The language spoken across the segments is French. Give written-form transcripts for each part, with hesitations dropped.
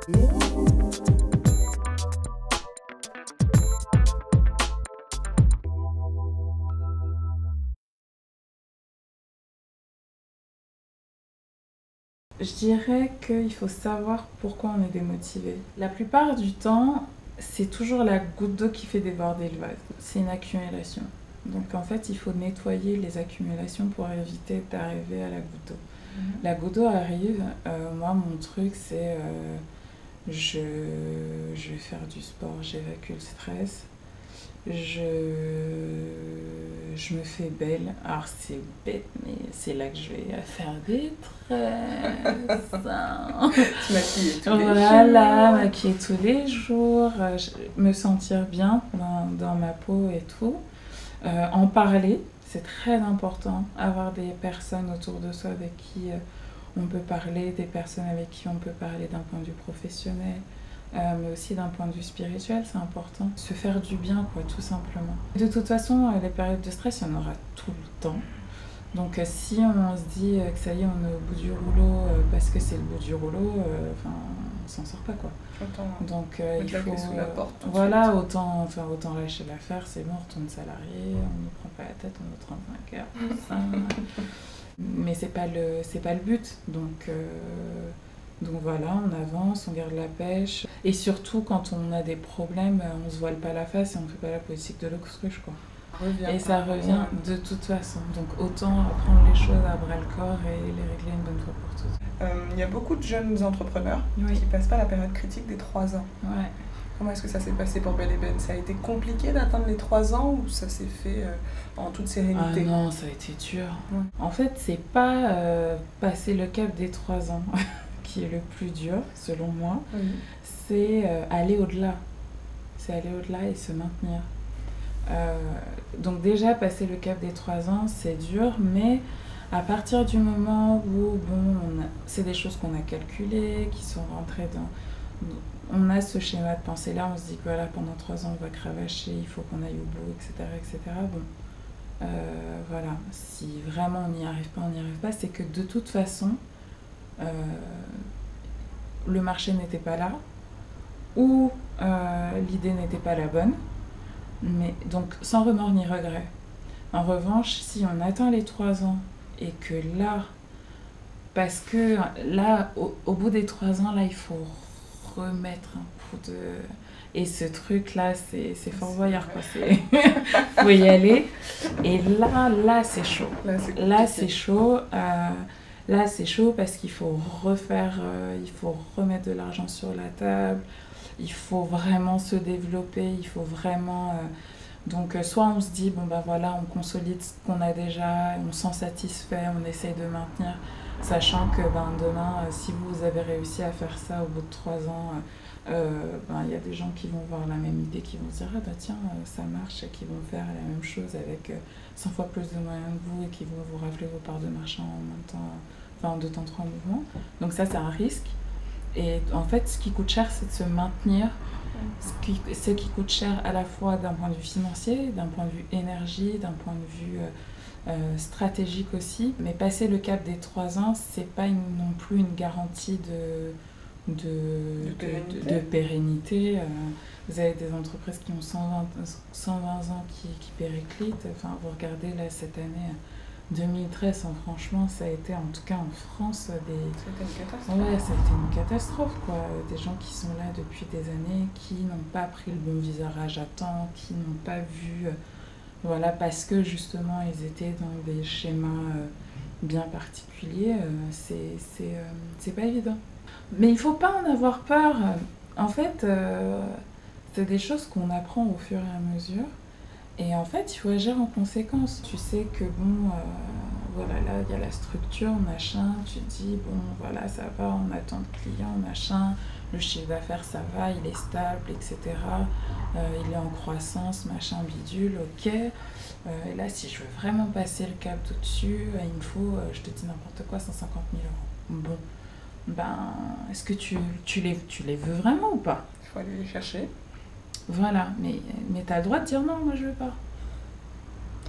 Je dirais qu'il faut savoir pourquoi on est démotivé. La plupart du temps, c'est toujours la goutte d'eau qui fait déborder le vase. C'est une accumulation. Donc en fait, il faut nettoyer les accumulations pour éviter d'arriver à la goutte d'eau. La goutte d'eau arrive, moi mon truc c'est je vais faire du sport, j'évacue le stress, je me fais belle. Alors c'est bête, mais c'est là que je vais faire des tresses. Tu maquilles tous les jours. Voilà, maquiller tous les jours, me sentir bien dans ma peau et tout. En parler, c'est très important. Avoir des personnes autour de soi avec qui on peut parler, des personnes avec qui on peut parler d'un point de vue professionnel. Mais aussi d'un point de vue spirituel, c'est important. Se faire du bien, quoi, tout simplement. De toute façon, les périodes de stress, il y en aura tout le temps. Donc si on se dit que ça y est, on est au bout du rouleau parce que c'est le bout du rouleau, on s'en sort pas, quoi. Donc il faut sous la porte, voilà, autant lâcher l'affaire, c'est bon, on retourne salarié, on ne prend pas la tête, on a 35 heures, tout ça. Mais c'est pas le but. Donc voilà, on avance, on garde la pêche. Et surtout, quand on a des problèmes, on se voile pas la face et on fait pas la politique de l'autruche, quoi. Et ça revient de toute façon. Donc autant prendre les choses à bras le corps et les régler une bonne fois pour toutes. Il y a beaucoup de jeunes entrepreneurs qui passent pas la période critique des 3 ans. Ouais. Comment est-ce que ça s'est passé pour Belle et Ben? Ça a été compliqué d'atteindre les 3 ans ou ça s'est fait en toute sérénité? Ah non, ça a été dur. Ouais. En fait, c'est pas passer le cap des 3 ans qui est le plus dur, selon moi. Oui. C'est aller au-delà. C'est aller au-delà et se maintenir. Donc déjà, passer le cap des 3 ans, c'est dur, mais à partir du moment où, c'est des choses qu'on a calculées, qui sont rentrées dans... On a ce schéma de pensée-là, on se dit que voilà, pendant 3 ans, on va cravacher, il faut qu'on aille au bout, etc. etc. Bon, voilà, si vraiment on n'y arrive pas, on n'y arrive pas. C'est que de toute façon, le marché n'était pas là, ou l'idée n'était pas la bonne. Mais donc sans remords ni regret. En revanche, si on atteint les 3 ans et que là, parce que là, au bout des 3 ans, là, il faut remettre un coup de... Et ce truc-là, c'est Fort Boyard, quoi. Faut y aller. Et là, c'est chaud. Là, c'est chaud. Là, c'est chaud parce qu'il faut refaire, il faut remettre de l'argent sur la table. Il faut vraiment se développer, il faut vraiment... donc soit on se dit, bon ben voilà, on consolide ce qu'on a déjà, on s'en satisfait, on essaye de maintenir, sachant que demain, si vous avez réussi à faire ça au bout de 3 ans, y a des gens qui vont voir la même idée, qui vont se dire, ah bah tiens, ça marche, et qui vont faire la même chose avec 100 fois plus de moyens que vous, et qui vont vous rappeler vos parts de marchand en même temps, enfin en 2 temps 3 mouvements. Donc ça, c'est un risque. Et en fait, ce qui coûte cher, c'est de se maintenir. Ce qui coûte cher à la fois d'un point de vue financier, d'un point de vue énergie, d'un point de vue stratégique aussi. Mais passer le cap des 3 ans, c'est pas non plus une garantie de pérennité. Vous avez des entreprises qui ont 120 ans qui périclitent. Enfin, vous regardez là cette année... 2013, franchement, ça a été, en tout cas en France, C'était une catastrophe. Ouais, ça a été une catastrophe, quoi. Des gens qui sont là depuis des années, qui n'ont pas pris le bon visage à temps, qui n'ont pas vu... voilà, parce que justement, ils étaient dans des schémas bien particuliers. C'est pas évident. Mais il faut pas en avoir peur. En fait, c'est des choses qu'on apprend au fur et à mesure. Et en fait, il faut agir en conséquence. Tu sais que voilà, là, il y a la structure, machin. Tu te dis, voilà, ça va, on attend de clients, machin. Le chiffre d'affaires, ça va, il est stable, etc. Il est en croissance, machin, bidule, ok. Et là, si je veux vraiment passer le cap au-dessus, il me faut, je te dis n'importe quoi, 150 000 €. Bon, est-ce que tu les veux vraiment ou pas? Il faut aller les chercher. Voilà, mais tu as le droit de dire non, moi je veux pas.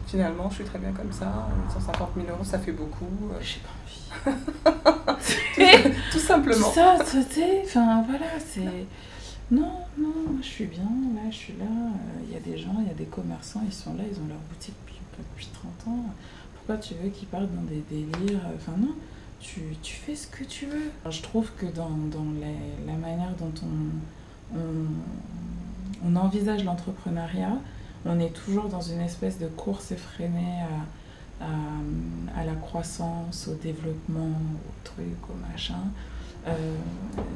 Finalement, je suis très bien comme ça, 150 000 €, ça fait beaucoup. J'ai pas envie. Tout ça simplement. Ça, tu sais, enfin voilà, c'est... Non, non, moi, je suis bien, là, je suis là. Il y a des gens, il y a des commerçants, ils sont là, ils ont leur boutique depuis 30 ans. Pourquoi tu veux qu'ils partent dans des délires? Enfin non, tu fais ce que tu veux. Alors, je trouve que dans la manière dont on envisage l'entrepreneuriat, on est toujours dans une espèce de course effrénée à la croissance, au développement, au truc, au machin,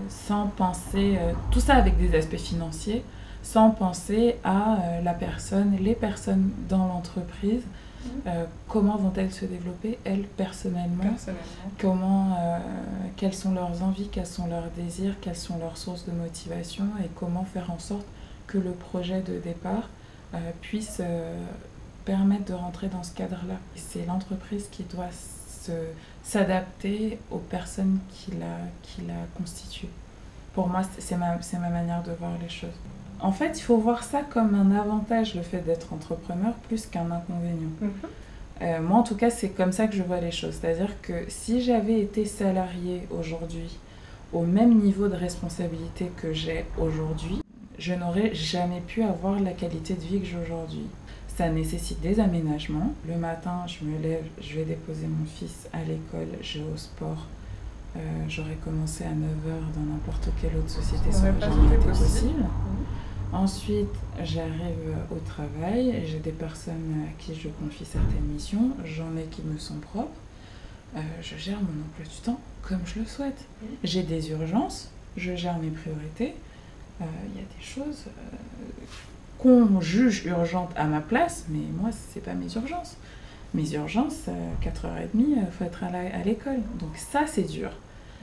sans penser, tout ça avec des aspects financiers, sans penser à la personne, les personnes dans l'entreprise, comment vont-elles se développer, elles, personnellement, quelles sont leurs envies, quels sont leurs désirs, quelles sont leurs sources de motivation et comment faire en sorte que le projet de départ puisse permettre de rentrer dans ce cadre-là. C'est l'entreprise qui doit s'adapter aux personnes qui la constituent. Pour moi, c'est ma manière de voir les choses. En fait, il faut voir ça comme un avantage, le fait d'être entrepreneur, plus qu'un inconvénient. Moi, en tout cas, c'est comme ça que je vois les choses. C'est-à-dire que si j'avais été salariée aujourd'hui au même niveau de responsabilité que j'ai aujourd'hui, je n'aurais jamais pu avoir la qualité de vie que j'ai aujourd'hui. Ça nécessite des aménagements. Le matin, je me lève, je vais déposer mon fils à l'école, je vais au sport. J'aurais commencé à 9h dans n'importe quelle autre société, ça n'aurait jamais été possible. Ensuite, j'arrive au travail, j'ai des personnes à qui je confie certaines missions, j'en ai qui me sont propres. Je gère mon emploi du temps comme je le souhaite. J'ai des urgences, je gère mes priorités. Il y a des choses qu'on juge urgentes à ma place, mais moi, c'est pas mes urgences. Mes urgences, 4h30, il faut être à l'école. Donc ça, c'est dur.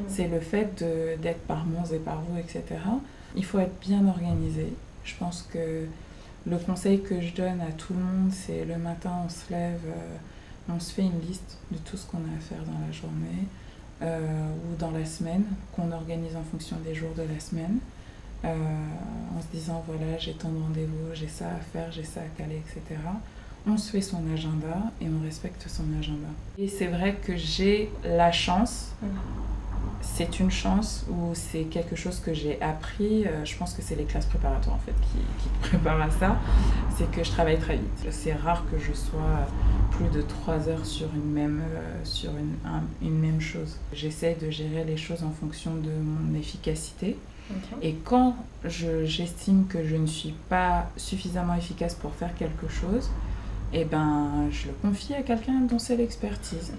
C'est le fait d'être par monts et par vous, etc. Il faut être bien organisé. Je pense que le conseil que je donne à tout le monde, c'est le matin, on se lève, on se fait une liste de tout ce qu'on a à faire dans la journée ou dans la semaine, qu'on organise en fonction des jours de la semaine. En se disant voilà, j'ai tant de rendez-vous, j'ai ça à faire, j'ai ça à caler, etc. On se fait son agenda et on respecte son agenda. Et c'est vrai que j'ai la chance, c'est une chance ou c'est quelque chose que j'ai appris, je pense que c'est les classes préparatoires en fait qui te préparent à ça, c'est que je travaille très vite. C'est rare que je sois plus de 3 heures sur une même chose. J'essaie de gérer les choses en fonction de mon efficacité. Et quand j'estime que je ne suis pas suffisamment efficace pour faire quelque chose, eh ben, je le confie à quelqu'un dont c'est l'expertise.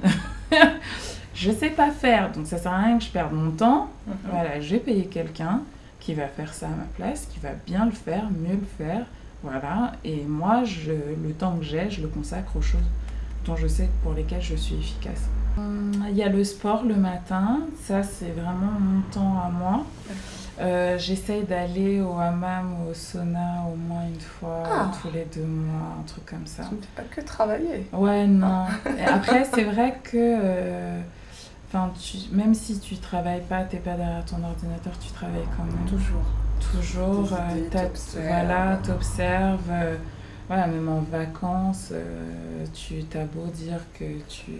Je sais pas faire, donc ça sert à rien que je perde mon temps. Voilà, j'ai payé quelqu'un qui va faire ça à ma place, qui va bien le faire, mieux le faire. Voilà, et moi, le temps que j'ai, je le consacre aux choses dont je sais pour lesquelles je suis efficace. Il y a le sport le matin, ça c'est vraiment mon temps à moi. J'essaye d'aller au hammam ou au sauna au moins une fois tous les 2 mois, un truc comme ça. Tu ne fais pas que travailler. Ouais, non. Et après, c'est vrai que même si tu travailles pas, t'es pas derrière ton ordinateur, tu travailles quand même. Toujours. T'observes. Voilà, même en vacances, tu t'as beau dire que tu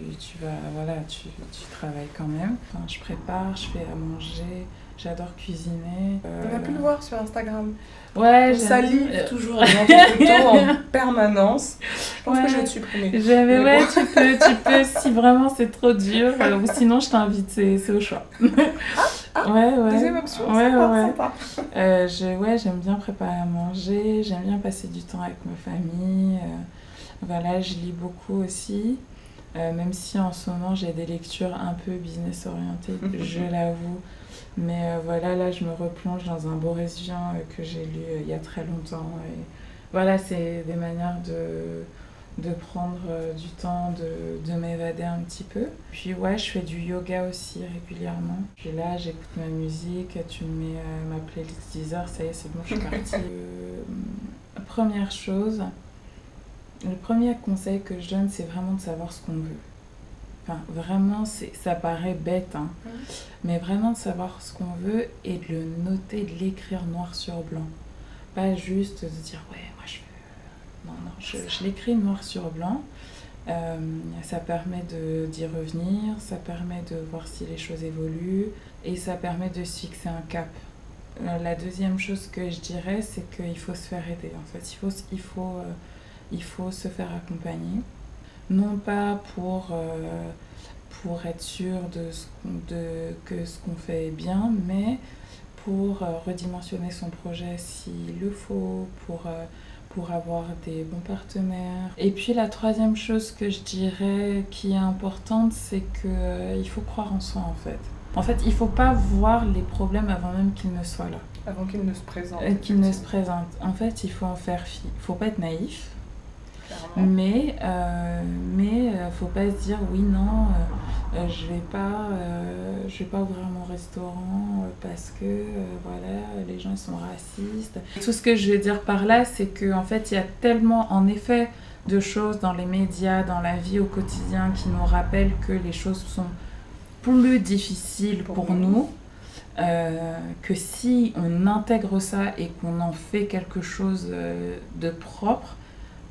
travailles quand même. Enfin, je prépare, je fais à manger. J'adore cuisiner. On a pu le voir sur Instagram. Ouais, on salive toujours dans tes photos en permanence. Je pense que je vais te supprimer. Ouais, tu peux, si vraiment c'est trop dur. Ou sinon, je t'invite, c'est au choix. Deuxième option, sympa. J'aime bien préparer à manger, j'aime bien passer du temps avec ma famille. Voilà, je lis beaucoup aussi. Même si en ce moment, j'ai des lectures un peu business orientées, je l'avoue. Mais voilà, là, je me replonge dans un Boris Vian que j'ai lu il y a très longtemps. Et voilà, c'est des manières de prendre du temps, de m'évader un petit peu. Puis ouais, je fais du yoga aussi régulièrement. Puis là, j'écoute ma musique, tu me mets ma playlist Deezer, ça y est, c'est bon, je suis partie. Première chose, le premier conseil que je donne, c'est vraiment de savoir ce qu'on veut. Enfin, vraiment, ça paraît bête, hein, mais vraiment de savoir ce qu'on veut et de le noter, de l'écrire noir sur blanc. Pas juste de dire, ouais, moi je veux... Non, je l'écris noir sur blanc. Ça permet d'y revenir, ça permet de voir si les choses évoluent et ça permet de se fixer un cap. La deuxième chose que je dirais, c'est qu'il faut se faire aider. En fait, il faut se faire accompagner. Non pas pour être sûr que ce qu'on fait est bien, mais pour redimensionner son projet s'il le faut, pour avoir des bons partenaires. Et puis la troisième chose que je dirais qui est importante, c'est qu'il faut croire en soi en fait. En fait, il ne faut pas voir les problèmes avant même qu'ils ne soient là. Avant qu'ils ne se présentent. En fait, il faut en faire fi. Il ne faut pas être naïf. Clairement. Mais faut pas se dire oui non je vais pas ouvrir mon restaurant parce que voilà les gens ils sont racistes. Tout ce que je veux dire par là, c'est que en fait il y a tellement en effet de choses dans les médias, dans la vie au quotidien qui nous rappellent que les choses sont plus difficiles pour nous. Que si on intègre ça et qu'on en fait quelque chose de propre,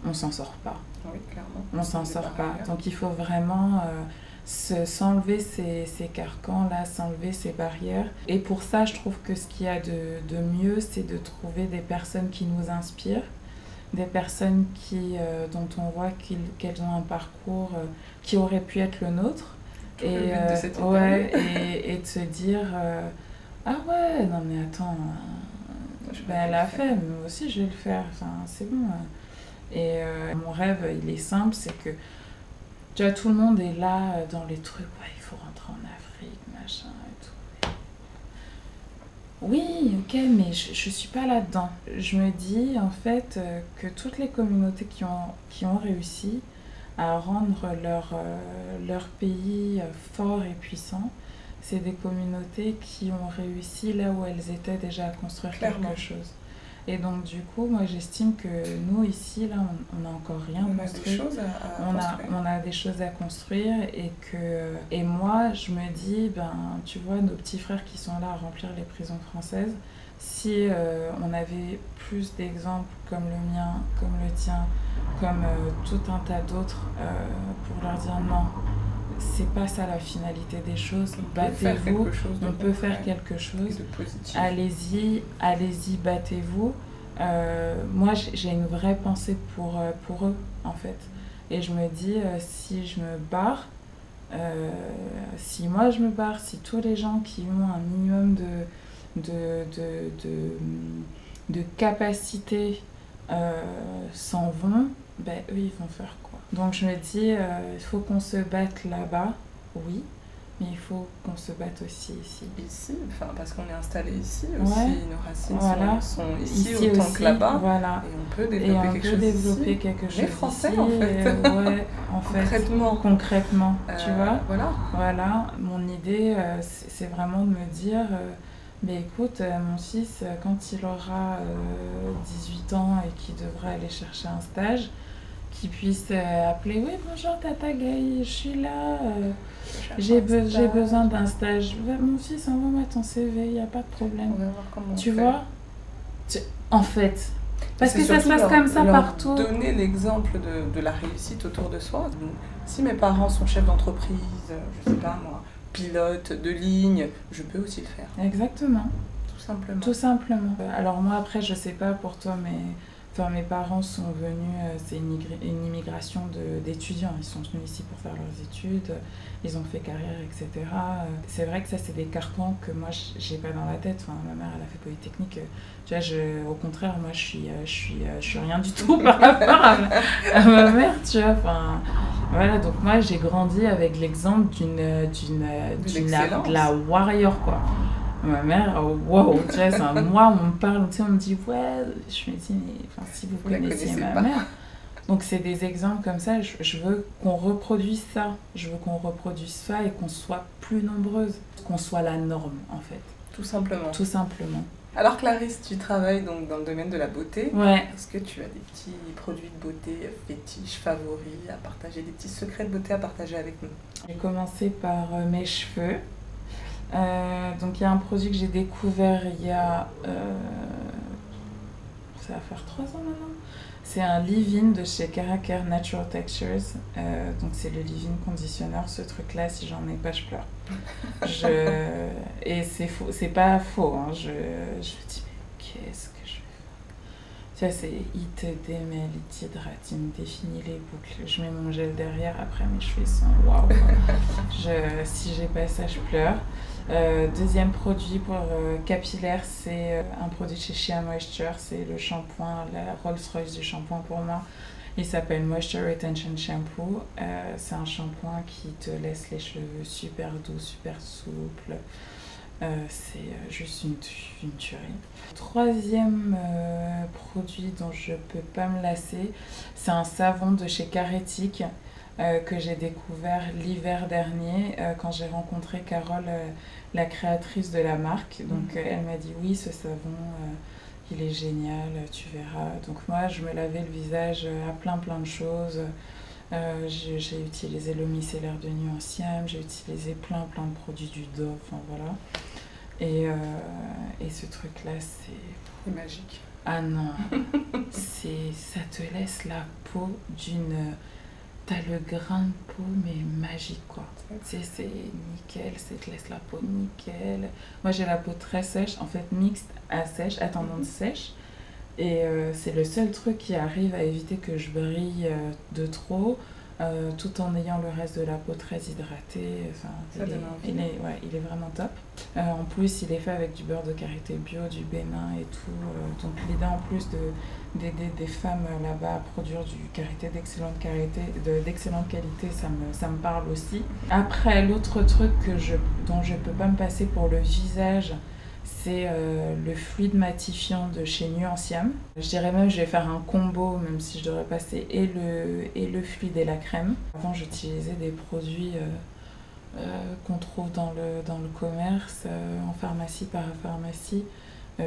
on s'en sort pas. Oui, clairement. On s'en sort pas. Donc il faut vraiment s'enlever ces carcans-là, s'enlever ces barrières. Et pour ça, je trouve que ce qu'il y a de mieux, c'est de trouver des personnes qui nous inspirent, des personnes dont on voit qu'elles ont un parcours qui aurait pu être le nôtre. Et de se dire ah ouais, non mais attends, elle l'a fait, mais moi aussi je vais le faire, enfin c'est bon. Et mon rêve, il est simple, c'est que tu vois, tout le monde est là dans les trucs, ouais, il faut rentrer en Afrique, machin et tout. Oui, ok, mais je suis pas là-dedans. Je me dis en fait que toutes les communautés qui ont réussi à rendre leur pays fort et puissant, c'est des communautés qui ont réussi là où elles étaient déjà à construire Clairement. quelque chose. Et donc du coup, moi j'estime que nous ici, là, on n'a encore rien construit. On a des choses à construire et moi je me dis, ben tu vois, nos petits frères qui sont là à remplir les prisons françaises, si on avait plus d'exemples comme le mien, comme le tien, comme tout un tas d'autres, pour leur dire non, c'est pas ça la finalité des choses, battez-vous, on peut faire quelque chose, allez-y, battez-vous. Moi j'ai une vraie pensée pour eux en fait, et je me dis si je me barre, si moi je me barre, si tous les gens qui ont un minimum de capacité s'en vont, ben eux ils vont faire quoi? Donc je me dis, il faut qu'on se batte là-bas, oui, mais il faut qu'on se batte aussi ici. Ici, enfin, parce qu'on est installé ici aussi, nos racines sont ici autant aussi, que là-bas, voilà. Et on peut développer quelque chose ici. Les Français ici, en fait. Ouais, en fait, concrètement, tu vois. Voilà, mon idée, c'est vraiment de me dire... mais écoute, mon fils, quand il aura 18 ans et qu'il devra aller chercher un stage, qu'il puisse appeler, oui bonjour Tata Gaï, je suis là, j'ai besoin d'un stage. Mon fils, envoie-moi ton CV, il n'y a pas de problème. On va voir comment tu vois en fait, parce que ça se passe comme ça leur partout. Donner l'exemple de la réussite autour de soi. Si mes parents sont chefs d'entreprise, je sais pas moi, pilote de ligne, je peux aussi le faire. Exactement. Tout simplement. Alors moi après je sais pas pour toi, mais enfin, mes parents sont venus, c'est une immigration d'étudiants, ils sont venus ici pour faire leurs études, ils ont fait carrière, etc. C'est vrai que ça c'est des carcans que moi j'ai pas dans la tête. Enfin, ma mère elle a fait Polytechnique, tu vois, au contraire moi je suis rien du tout par rapport à ma mère, tu vois. Enfin, voilà, donc moi j'ai grandi avec l'exemple de la warrior quoi. Ma mère, waouh, tu vois, moi on me parle, tu sais, on me dit ouais, je me dis mais enfin, si vous connaissiez ma mère. Donc c'est des exemples comme ça, je veux qu'on reproduise ça, et qu'on soit plus nombreuses, qu'on soit la norme en fait. Tout simplement. Alors Clarisse, tu travailles donc dans le domaine de la beauté. Ouais. Est-ce que tu as des petits produits de beauté fétiches, favoris à partager, des petits secrets de beauté à partager avec nous? J'ai commencé par mes cheveux. Donc il y a un produit que j'ai découvert il y a... ça va faire 3 ans maintenant. C'est un leave-in de chez Caracar Natural Textures. Donc c'est le leave-in conditionneur. Ce truc-là, si j'en ai pas, je pleure. Et c'est faux, c'est pas faux. Hein. Je me dis, mais qu'est-ce que je fais? Tu vois, c'est il te démêle, il t'hydrate, il me définit les boucles. Je mets mon gel derrière, après mes cheveux sont waouh. Si j'ai pas ça, je pleure. Deuxième produit pour capillaire, c'est un produit chez Shea Moisture. C'est le shampoing, la Rolls-Royce du shampoing pour moi. Il s'appelle Moisture Retention Shampoo. C'est un shampoing qui te laisse les cheveux super doux, super souples. C'est juste une tuerie. Troisième produit dont je peux pas me lasser, c'est un savon de chez Caretic que j'ai découvert l'hiver dernier quand j'ai rencontré Carole, la créatrice de la marque. Donc elle m'a dit oui, ce savon il est génial, tu verras. Donc moi je me lavais le visage à plein de choses. J'ai utilisé le micellaire de Nuanciam, j'ai utilisé plein de produits du Dove, enfin voilà. Et ce truc-là, c'est magique. Ah non, ça te laisse la peau d'une... T'as le grain de peau, mais magique, quoi. C'est nickel, ça te laisse la peau nickel. Moi, j'ai la peau très sèche, en fait, mixte à sèche, à tendance sèche. Et c'est le seul truc qui arrive à éviter que je brille de trop, tout en ayant le reste de la peau très hydratée. Enfin, il est vraiment top. En plus, il est fait avec du beurre de karité bio, du Bénin et tout. Donc l'idée en plus d'aider des femmes là-bas à produire du karité d'excellente qualité, ça me parle aussi. Après, l'autre truc dont je peux pas me passer pour le visage, c'est le fluide matifiant de chez Nuanciam. Je dirais même que je vais faire un combo, même si je devrais passer et le fluide et la crème. Avant, j'utilisais des produits qu'on trouve dans le commerce, en pharmacie, parapharmacie,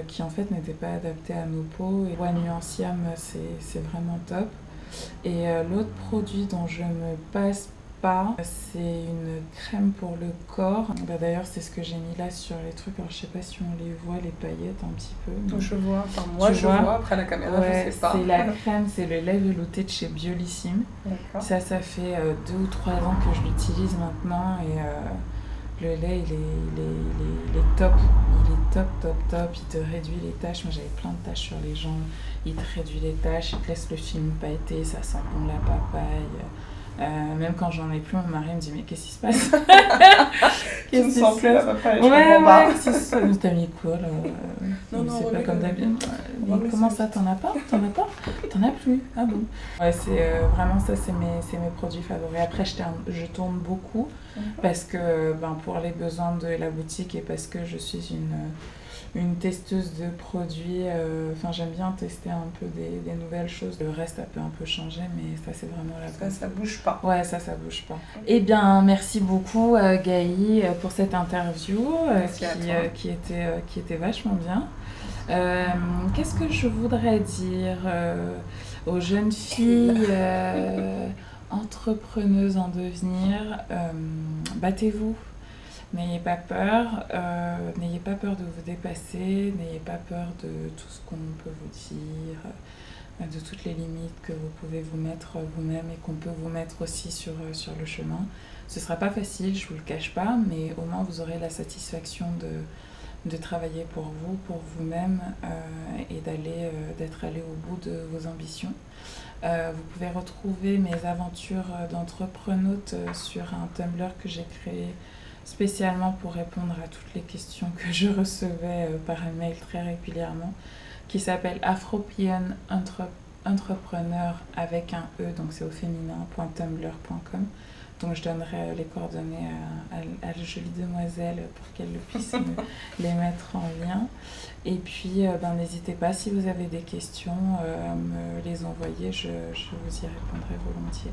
qui en fait n'étaient pas adaptés à nos peaux. Et ouais, Nuanciam, c'est vraiment top. Et l'autre produit dont je me passe pas, c'est une crème pour le corps. D'ailleurs, c'est ce que j'ai mis là sur les trucs. Alors, je sais pas si on les voit, les paillettes un petit peu. Mais... Je vois, enfin moi je vois, après la caméra, ouais, je sais pas. C'est la crème, c'est le lait velouté de chez Biolissime. Ça fait 2 ou 3 ans que je l'utilise maintenant et le lait, il est top. Il est top. Il te réduit les taches. Moi, j'avais plein de taches sur les jambes. Il te réduit les taches, il te laisse le film pailleté, ça sent bon la papaye. Même quand j'en ai plus, mon mari me dit mais qu'est-ce qui se passe? Qu'est-ce qui se passe? Ouais, t'as mis quoi là? Non, c'est pas comme d'habitude. Comment ça, t'en as pas? T'en as plus? Ah bon? Ouais, c'est vraiment ça, c'est mes produits favoris. Après, je tourne beaucoup parce que pour les besoins de la boutique et parce que je suis une testeuse de produits. J'aime bien tester un peu des nouvelles choses. Le reste, ça peut un peu changer, mais ça, c'est vraiment la base. Ça bouge pas. Ouais, ça bouge pas. Eh bien, merci beaucoup, Gaï, pour cette interview qui était vachement bien. Qu'est-ce que je voudrais dire aux jeunes filles entrepreneuses en devenir? Battez-vous. N'ayez pas peur de vous dépasser, n'ayez pas peur de tout ce qu'on peut vous dire, de toutes les limites que vous pouvez vous mettre vous-même et qu'on peut vous mettre aussi sur le chemin. Ce ne sera pas facile, je ne vous le cache pas, mais au moins vous aurez la satisfaction de travailler pour vous, pour vous-même et d'être allé au bout de vos ambitions. Vous pouvez retrouver mes aventures d'entrepreneute sur un Tumblr que j'ai créé spécialement pour répondre à toutes les questions que je recevais par email très régulièrement, qui s'appelle Afropian Entrepreneur avec un E, donc c'est au féminin.tumblr.com. Donc je donnerai les coordonnées à la jolie demoiselle pour qu'elle puisse les mettre en lien. Et puis n'hésitez pas, si vous avez des questions, à me les envoyer, je vous y répondrai volontiers.